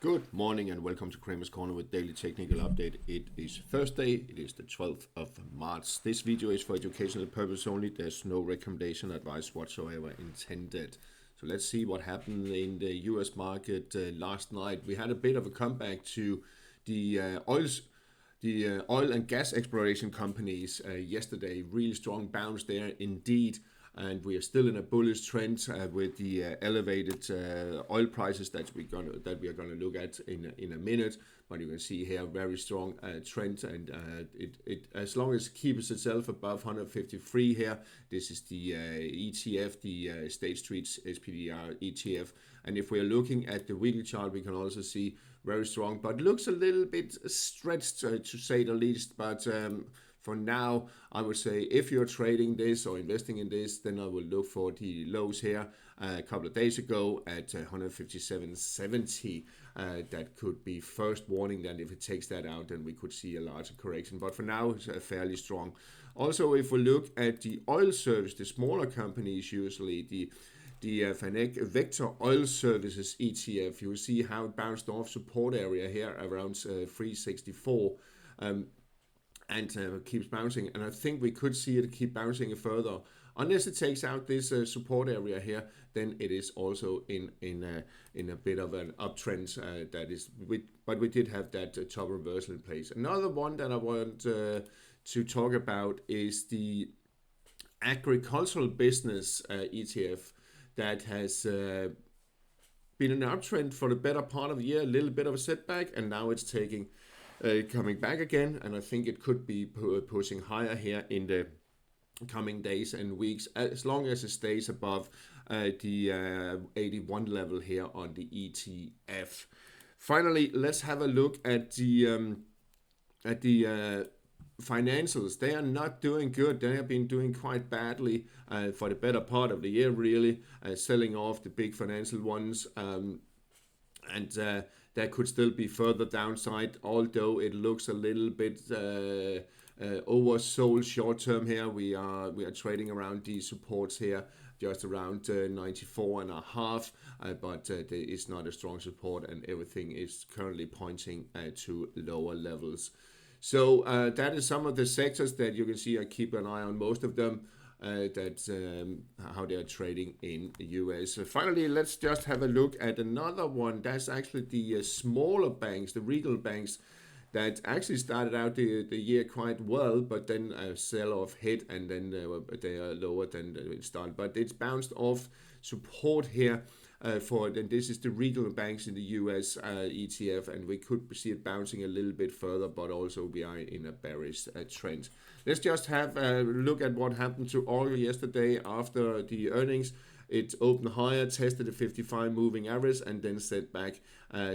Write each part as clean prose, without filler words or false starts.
Good morning and welcome to Kramer's Corner with daily technical update. It is Thursday, it is the 12th of March. This video is for educational purpose only. There's no recommendation advice whatsoever intended. So let's see what happened in the US market last night. We had a bit of a comeback to the oil and gas exploration companies yesterday. Really strong bounce there indeed. And we are still in a bullish trend with the elevated oil prices that we are gonna look at in a minute. But you can see here very strong trend, and it as long as it keeps itself above 153 here. This is the ETF, the State Street's SPDR ETF. And if we are looking at the weekly chart, we can also see very strong, but looks a little bit stretched to say the least. But for now, I would say if you're trading this or investing in this, then I will look for the lows here a couple of days ago at 157.70. That could be first warning that if it takes that out, then we could see a larger correction. But for now, it's fairly strong. Also, if we look at the oil service, the smaller companies, usually the FANEC Vector Oil Services ETF, you will see how it bounced off support area here around 364. And keeps bouncing, and I think we could see it keep bouncing further unless it takes out this support area here. Then it is also in a bit of an uptrend that is but we did have that top reversal in place. Another one that I want to talk about is the agricultural business ETF that has been an uptrend for the better part of the year, a little bit of a setback, and now it's coming back again, and I think it could be pushing higher here in the coming days and weeks, as long as it stays above the 81 level here on the ETF. Finally, let's have a look at the financials. They are not doing good. They have been doing quite badly for the better part of the year, really, selling off the big financial ones. And there could still be further downside, although it looks a little bit oversold short term here. We are trading around these supports here, just around 94.5, but there is not a strong support, and everything is currently pointing to lower levels. So that is some of the sectors that you can see. I keep an eye on most of them. That's how they are trading in the US. Finally, let's just have a look at another one. That's actually the smaller banks, the regional banks, that actually started out the year quite well, but then a sell-off hit, and then they are lower than it started. But it's bounced off support here and this is the regional banks in the US ETF, and we could see it bouncing a little bit further, but also we are in a bearish trend. Let's just have a look at what happened to oil yesterday after the earnings. It opened higher, tested the 55 moving average, and then set back.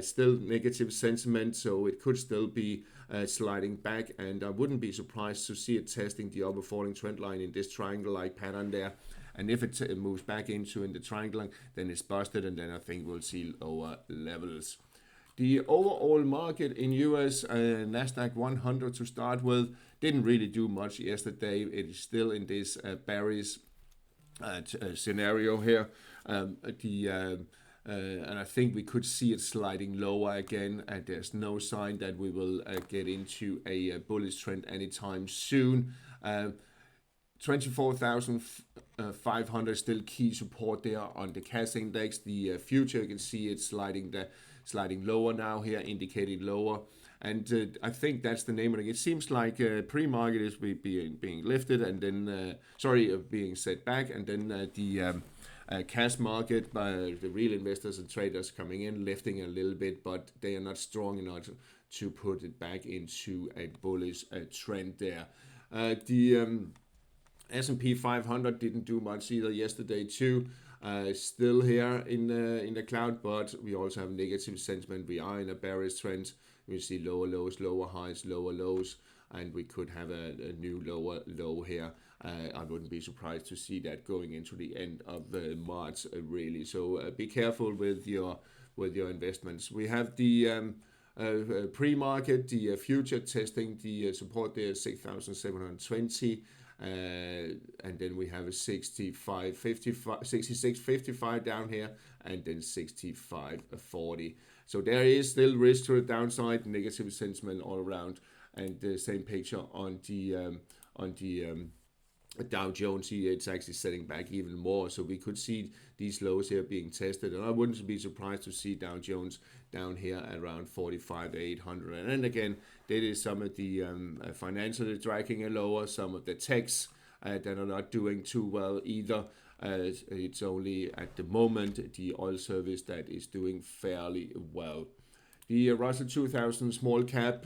Still negative sentiment, so it could still be sliding back, and I wouldn't be surprised to see it testing the upper falling trend line in this triangle-like pattern there. And if it moves back in the triangle, then it's busted, and then I think we'll see lower levels. The overall market in US, Nasdaq 100 to start with, didn't really do much yesterday. It is still in this bearish scenario here. And I think we could see it sliding lower again, and there's no sign that we will get into a bullish trend anytime soon. 24,500 still key support there on the CAS index. The future, you can see it sliding lower now here, indicating lower. And I think that's the name of it. It seems like pre-market is being lifted, and then being set back, and then the cash market by the real investors and traders coming in, lifting a little bit, but they are not strong enough to put it back into a bullish trend there. The S&P 500 didn't do much either yesterday too. Still here in the cloud, but we also have negative sentiment. We are in a bearish trend. We see lower lows, lower highs, lower lows, and we could have a new lower low here. I wouldn't be surprised to see that going into the end of March, really. So be careful with your investments. We have the pre-market, the future testing the support there, 6,720. and then we have a 66.55 down here, and then 65.40. So there is still risk to the downside, negative sentiment all around, and the same picture on the Dow Jones. Here it's actually setting back even more, so we could see these lows here being tested, and I wouldn't be surprised to see Dow Jones down here at around 45,800. And again, that is some of the financials dragging it lower, some of the techs that are not doing too well either. It's only at the moment the oil service that is doing fairly well. The Russell 2000 small cap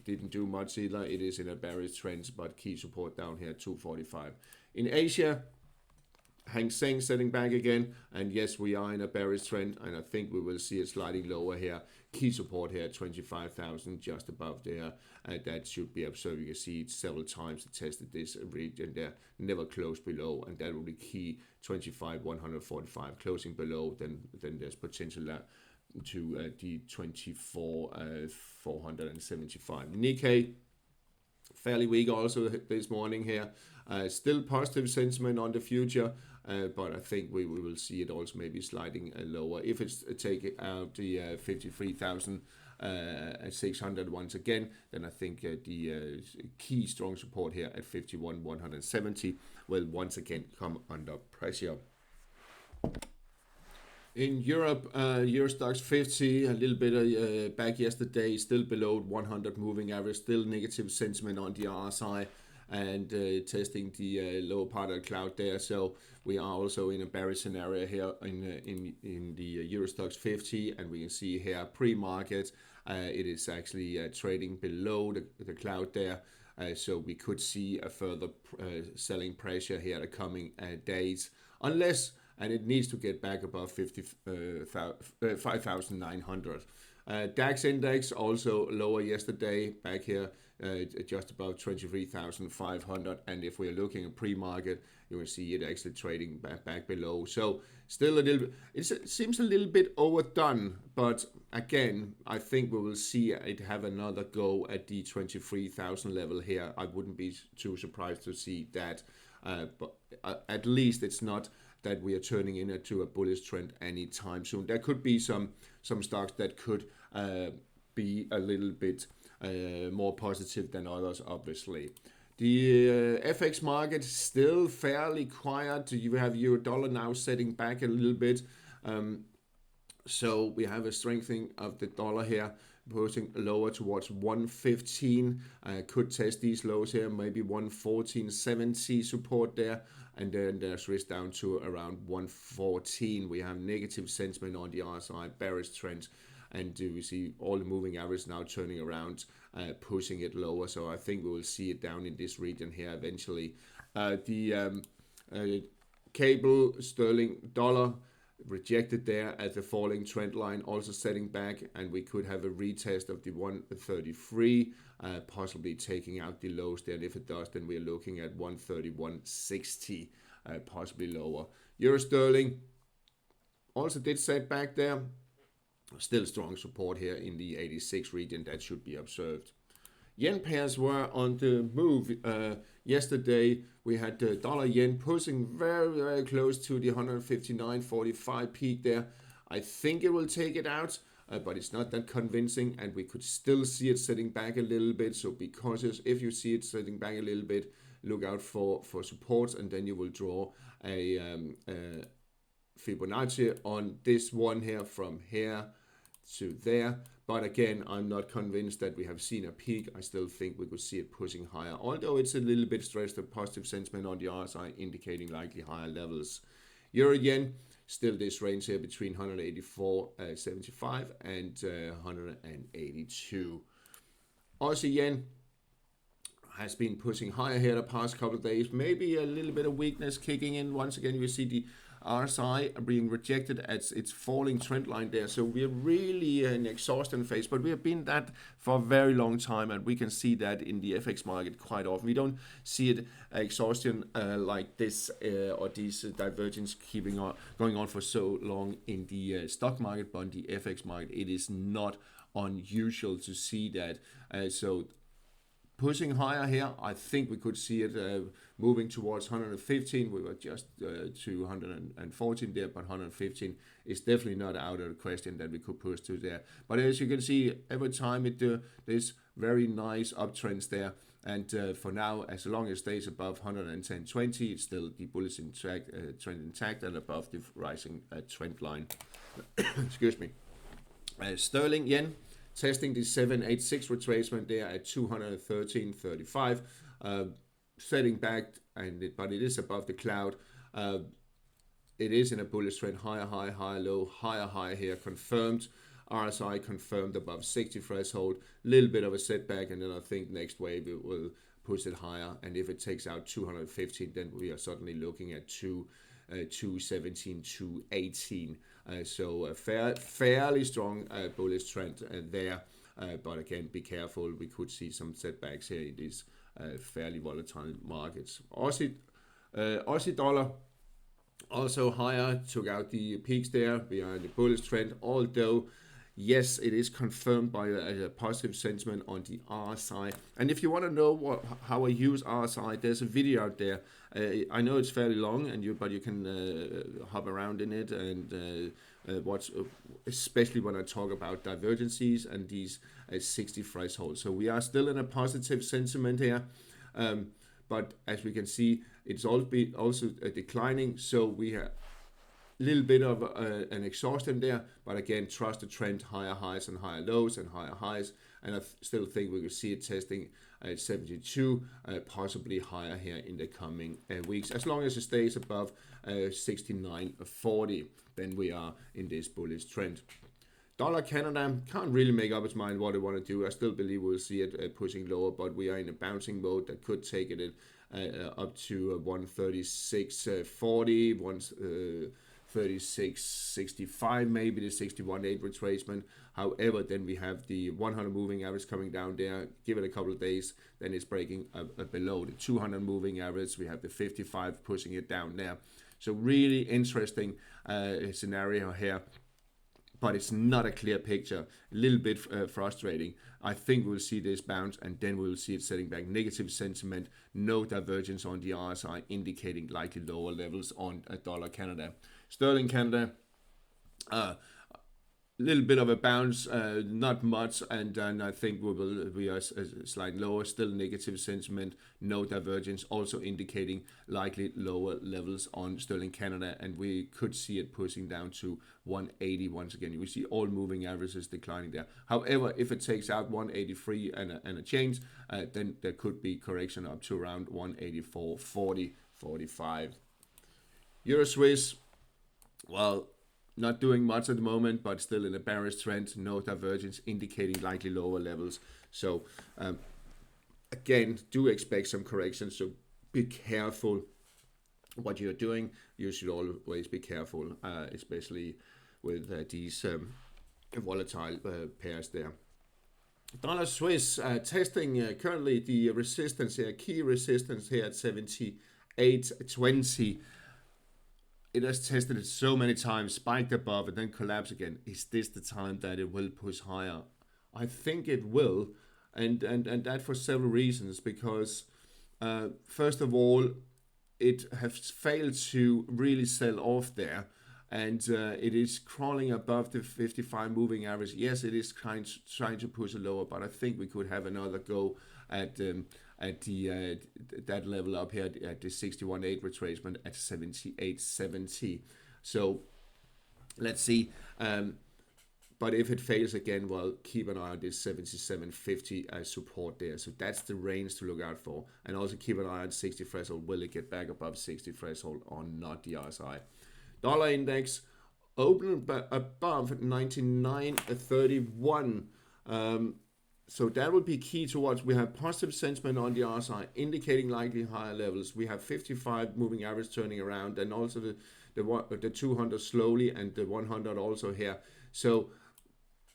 didn't do much either. It is in a bearish trend, but key support down here 245. In Asia, Seng setting back again, and yes, we are in a bearish trend, and I think we will see it sliding lower here. Key support here 25,000, just above there. That should be observed. You can see it several times it tested this region there, never closed below, and that will be key 25,145. Closing below, then there's potential there to the 24,475. Nikkei fairly weak also this morning here. Still positive sentiment on the future, but I think we will see it also maybe sliding lower. If it's taking out the 53,600 once again, then I think the key strong support here at 51,170 will once again come under pressure. In Europe, EUROSTOXX 50, a little bit back yesterday, still below 100 moving average, still negative sentiment on the RSI, and testing the lower part of the cloud there. So we are also in a bearish scenario here in the EUROSTOXX 50, and we can see here pre-market, it is actually trading below the cloud there. So we could see a further selling pressure here the coming days, unless, and it needs to get back above 5,900. DAX index also lower yesterday, back here just above 23,500. And if we're looking at pre-market, you will see it actually trading back below. So still a little bit, it seems a little bit overdone, but again, I think we will see it have another go at the 23,000 level here. I wouldn't be too surprised to see that, but at least it's not that we are turning into a bullish trend anytime soon. There could be some stocks that could be a little bit more positive than others, obviously. The FX market still fairly quiet. You have euro dollar now setting back a little bit. So we have a strengthening of the dollar here, pushing lower towards 115. Could test these lows here, maybe 114.70 support there, and then there's risk down to around 114. We have negative sentiment on the RSI, bearish trends, and we see all the moving averages now turning around, pushing it lower. So I think we will see it down in this region here eventually. The cable sterling dollar rejected there at the falling trend line, also setting back, and we could have a retest of the 133, possibly taking out the lows there. And if it does, then we're looking at 131.60, possibly lower. Euro sterling also did set back there. Still strong support here in the 86 region that should be observed. Yen pairs were on the move. Yesterday we had the dollar yen pushing very, very close to the 159.45 peak there. I think it will take it out, but it's not that convincing, and we could still see it setting back a little bit. So be cautious. If you see it setting back a little bit, look out for supports, and then you will draw a Fibonacci on this one here, from here to there. But again, I'm not convinced that we have seen a peak. I still think we could see it pushing higher, although it's a little bit stressed. The positive sentiment on the RSI indicating likely higher levels. Euro yen, still this range here between 184.75 and 182. Aussie yen has been pushing higher here the past couple of days. Maybe a little bit of weakness kicking in. Once again, you see the RSI being rejected as its falling trend line there. So we're really in exhaustion phase, but we have been that for a very long time, and we can see that in the FX market quite often. We don't see it exhaustion like this or these divergence going on for so long in the stock market, but in the FX market, it is not unusual to see that. So pushing higher here. I think we could see it moving towards 115. We were just to 114 there, but 115 is definitely not out of the question that we could push to there. But as you can see, every time there's very nice uptrends there. And for now, as long as it stays above 110.20, it's still the bullish trend intact and above the rising trend line. Excuse me. Sterling yen testing the 786 retracement there at 213.35, setting back, but it is above the cloud. It is in a bullish trend, higher high, higher low, higher high here, confirmed. RSI confirmed above 60 threshold, little bit of a setback, and then I think next wave it will push it higher. And if it takes out 215, then we are suddenly looking at 217, 218. So a fairly strong bullish trend there. But again, be careful. We could see some setbacks here in these fairly volatile markets. Aussie dollar also higher, took out the peaks there. We are in the bullish trend, although yes, it is confirmed by a positive sentiment on the RSI. And if you want to know how I use RSI, there's a video out there. I know it's fairly long, but you can hop around in it and watch, especially when I talk about divergencies and these 60 thresholds. So we are still in a positive sentiment here. But as we can see, it's also declining. So we have a little bit of an exhaustion there, but again, trust the trend, higher highs and higher lows and higher highs, and I still think we will see it testing at 72, possibly higher here in the coming weeks. As long as it stays above 69.40, then we are in this bullish trend. Dollar Canada can't really make up its mind what it want to do. I still believe we'll see it pushing lower, but we are in a bouncing mode that could take it up to 136.40, 36.65, maybe the 61.8 retracement. However, then we have the 100 moving average coming down there. Give it a couple of days, then it's breaking below the 200 moving average. We have the 55 pushing it down there. So really interesting scenario here, but it's not a clear picture. A little bit frustrating. I think we'll see this bounce, and then we'll see it setting back. Negative sentiment, no divergence on the RSI, indicating likely lower levels on dollar Canada. Sterling Canada, a little bit of a bounce, not much, and then I think we are slightly lower. Still negative sentiment, no divergence, also indicating likely lower levels on Sterling Canada, and we could see it pushing down to 180 once again. We see all moving averages declining there. However, if it takes out 183 and a change, then there could be correction up to around 184.40, 45. Euro Swiss, well, not doing much at the moment, but still in a bearish trend, no divergence, indicating likely lower levels. So again, do expect some corrections, so be careful what you're doing. You should always be careful, especially with these volatile pairs there. Dollar Swiss testing currently the resistance here, key resistance here at 78.20. It has tested it so many times, spiked above and then collapsed again. Is this the time that it will push higher? I think it will, and that for several reasons. Because first of all, it has failed to really sell off there, and it is crawling above the 55 moving average. Yes, it is trying to push it lower, but I think we could have another go at that level up here at the 61.8 retracement at 78.70. So let's see. But if it fails again, well, keep an eye on this 77.50 as support there. So that's the range to look out for. And also keep an eye on 60 threshold. Will it get back above 60 threshold or not, the RSI? Dollar index open above 99.31. So that would be key to watch. We have positive sentiment on the RSI, indicating likely higher levels. We have 55 moving average turning around, and also the 200 slowly, and the 100 also here. So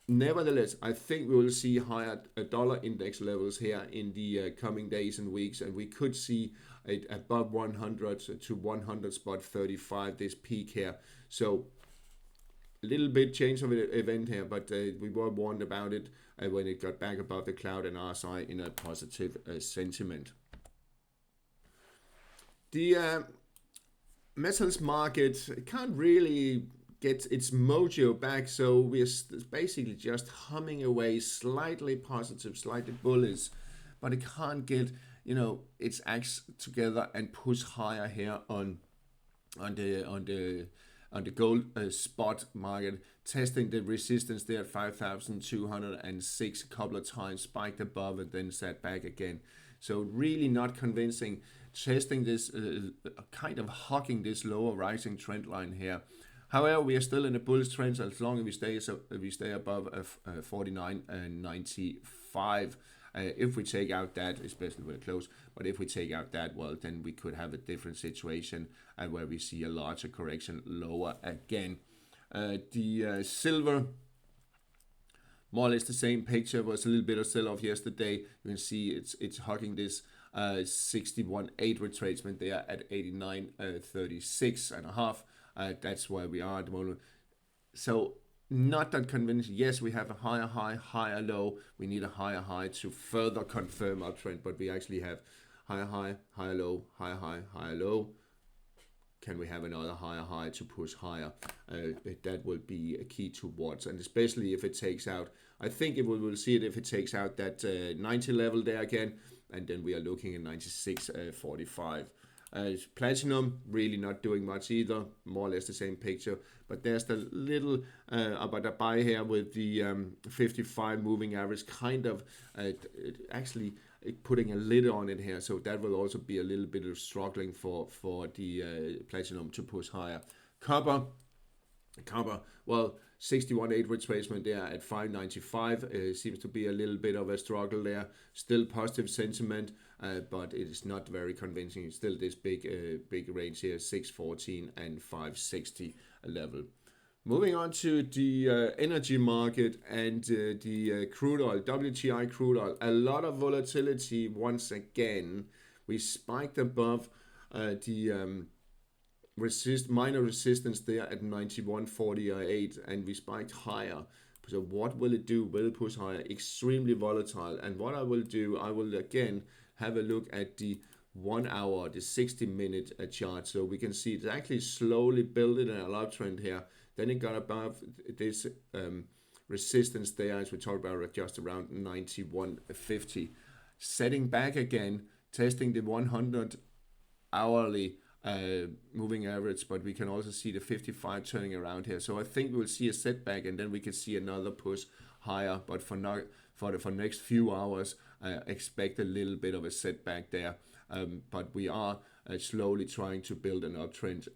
nevertheless, I think we will see higher dollar index levels here in the coming days and weeks, and we could see it above 100 to 100 spot 35, this peak here. So little bit change of event here, but we were warned about it when it got back above the cloud and RSI in a positive sentiment. The metals market can't really get its mojo back, so we're basically just humming away, slightly positive, slightly bullish, but it can't get, you know, its acts together and push higher here on the gold spot market, testing the resistance there at 5,206 a couple of times, spiked above and then sat back again. So really not convincing. Testing this, kind of hugging this lower rising trend line here. However, we are still in a bullish trend as long as we stay above 49.95. If we take out that, especially when it close, but if we take out that, well, then we could have a different situation where we see a larger correction lower again. The silver, more or less the same picture, was a little bit of sell-off yesterday. You can see it's hugging this 61.8 retracement there at 89.36.5. That's where we are at the moment. So not that convincing. Yes, we have a higher high, higher low. We need a higher high to further confirm our trend, but we actually have higher high, higher low, higher high, higher low. Can we have another higher high to push higher? That will be a key towards, and especially if it takes out, I think we will see it if it takes out that 90 level there again, and then we are looking at 96.45. Platinum really not doing much either, more or less the same picture, but there's the little about a buy here with the 55 moving average, kind of actually putting a lid on it here, so that will also be a little bit of struggling for the platinum to push higher. Copper, well, 61.8 retracement there at 595. Seems to be a little bit of a struggle there. Still positive sentiment, but it is not very convincing. It's still this big range here, 614 and 560 level. Moving on to the energy market and the crude oil, WTI crude oil. A lot of volatility once again. We spiked above the minor resistance there at 91.48, and we spiked higher. So what will it do? Will it push higher? Extremely volatile. And what I will do, I will again have a look at the 1 hour, the 60-minute chart, so we can see it's actually slowly building an uptrend here. Then it got above this resistance there, as we talked about, just around 91.50. Setting back again, testing the 100 hourly moving average, but we can also see the 55 turning around here. So I think we will see a setback, and then we can see another push higher. But for next few hours, expect a little bit of a setback there. But we are slowly trying to build an uptrend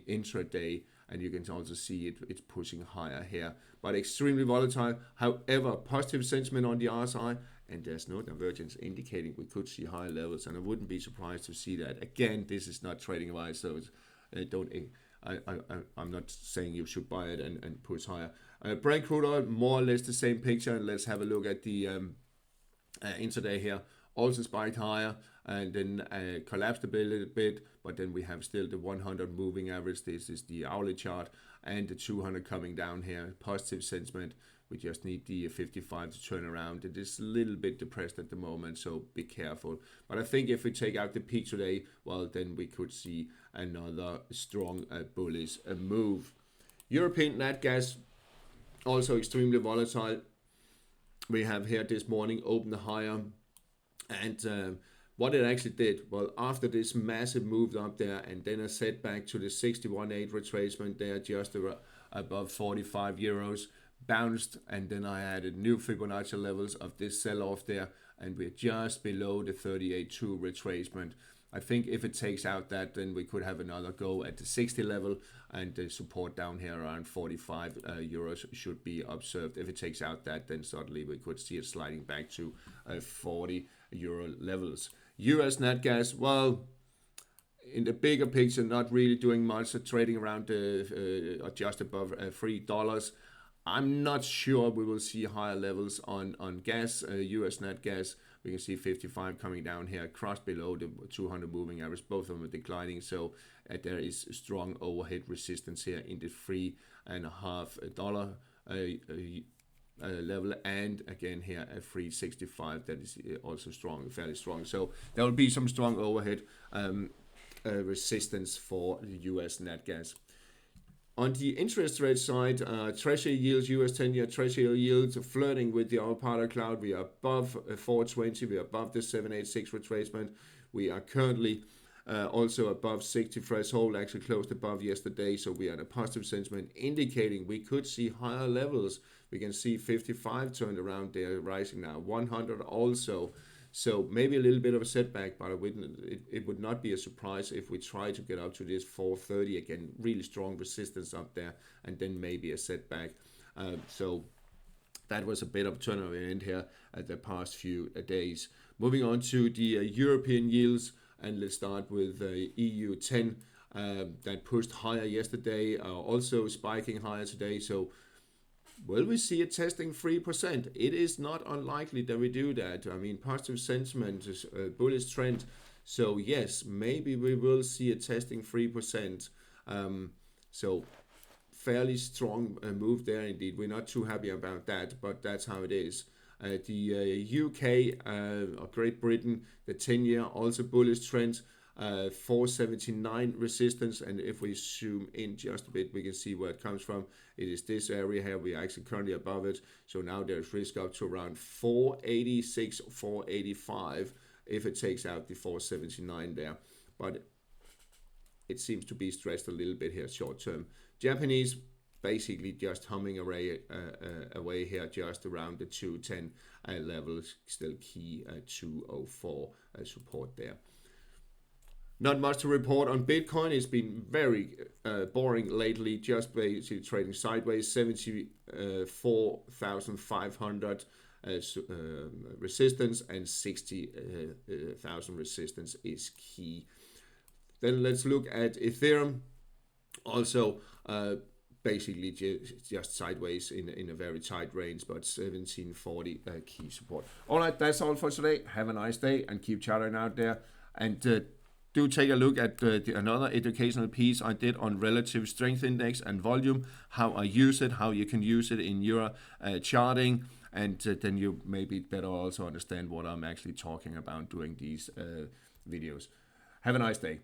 intraday, and you can also see it's pushing higher here. But extremely volatile. However, positive sentiment on the RSI, and there's no divergence indicating we could see higher levels, and I wouldn't be surprised to see that. Again, this is not trading wise, so I'm not saying you should buy it and push higher. Brent crude oil, more or less the same picture, and let's have a look at the intraday here. Also spiked higher and then collapsed a little bit, but then we have still the 100 moving average. This is the hourly chart, and the 200 coming down here. Positive sentiment. We just need the 55 to turn around. It is a little bit depressed at the moment, so be careful. But I think if we take out the peak today, well, then we could see another strong bullish move. European nat gas, also extremely volatile. We have here this morning opened higher, and what it actually did, well, after this massive move up there and then a setback to the 61.8 retracement there, just above 45 euros, bounced, and then I added new Fibonacci levels of this sell-off there, and we're just below the 38.2 retracement. I think if it takes out that, then we could have another go at the 60 level, and the support down here around 45 euros should be observed. If it takes out that, then suddenly we could see it sliding back to 40 euro levels. US nat gas, well, in the bigger picture, not really doing much, trading around just above $3. I'm not sure we will see higher levels on gas, US nat gas. We can see 55 coming down here, crossed below the 200 moving average. Both of them are declining, so there is strong overhead resistance here in the free $3.5 level, and again here at 365, that is also strong, fairly strong. So there will be some strong overhead resistance for the US nat gas. On the interest rate side, Treasury yields, US 10-year Treasury yields, flirting with the upper part of cloud. We are above 420, we are above the 786 retracement. We are currently also above 60 threshold, actually closed above yesterday. So we are at a positive sentiment, indicating we could see higher levels. We can see 55 turned around there, rising now, 100 also. So maybe a little bit of a setback, but it would not be a surprise if we try to get up to this 430 again, really strong resistance up there, and then maybe a setback. So that was a bit of a turnaround event here at the past few days. Moving on to the European yields, and let's start with EU 10 that pushed higher yesterday, also spiking higher today. So will we see it testing 3%? It is not unlikely that we do that. I mean, positive sentiment is a bullish trend. So yes, maybe we will see it testing 3%. So fairly strong move there indeed. We're not too happy about that, but that's how it is. The UK or Great Britain, the 10-year also bullish trend. 479 resistance, and if we zoom in just a bit, we can see where it comes from. It is this area here. We are actually currently above it, so now there's risk up to around 486, 485 if it takes out the 479 there, but it seems to be stretched a little bit here short term. Japanese basically just humming away here, just around the 210 level, still key 204 support there. Not much to report on Bitcoin. It's been very boring lately, just basically trading sideways. 74,500 resistance and 60,000 resistance is key. Then let's look at Ethereum. Also basically just sideways in a very tight range, but 1740 key support. All right, that's all for today. Have a nice day and keep charting out there. And do take a look at another educational piece I did on relative strength index and volume, how I use it, how you can use it in your charting, and then you maybe better also understand what I'm actually talking about doing these videos. Have a nice day.